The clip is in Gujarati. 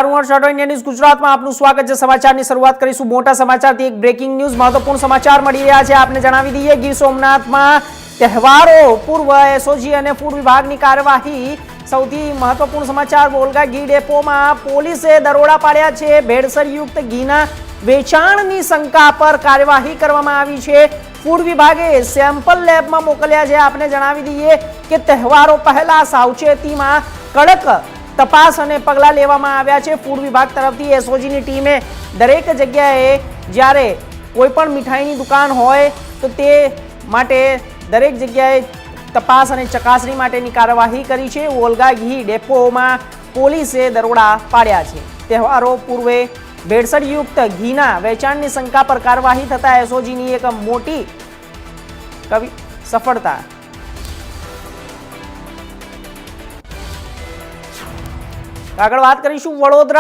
गुजरात में आपનું સ્વાગત છે। સમાચારની શરૂઆત કરીશું મોટા સમાચારથી। એક બ્રેકિંગ ન્યૂઝ મહત્વપૂર્ણ સમાચાર મળી રહ્યા છે। આપને જણાવી દઈએ ગીર સોમનાથમાં તહેવારો પૂર્વ એસઓજી અને ફૂડ વિભાગની કાર્યવાહી। સૌથી મહત્વપૂર્ણ સમાચાર વોલ્ગા ઘી ડેપોમાં પોલીસે દરોડા પાડ્યા છે। ભેળસેળયુક્ત ઘીના વેચાણની શંકા પર કાર્યવાહી કરવામાં આવી છે। ફૂડ વિભાગે સેમ્પલ લેબમાં મોકલ્યા છે। આપને જણાવી દઈએ કે તહેવારો પહેલા સાવચેતીમાં કડક तपास અને પગલા લેવામાં આવ્યા છે। ફૂડ વિભાગ તરફથી એસઓજીની ટીમે દરેક જગ્યાએ જ્યારે કોઈ પણ મીઠાઈની દુકાન હોય તો તે માટે દરેક જગ્યાએ તપાસ અને ચકાસણી માટેની કાર્યવાહી કરી છે। વોલ્ગા ઘી ડેપોમાં પોલીસે દરોડા પાડ્યા છે। તહેવારો પૂર્વે ભેળસેળયુક્ત ઘીના વેચાણની શંકા પર કાર્યવાહી થતા એસઓજીની એક મોટી સફળતા। આગળ વાત કરીશું વડોદરા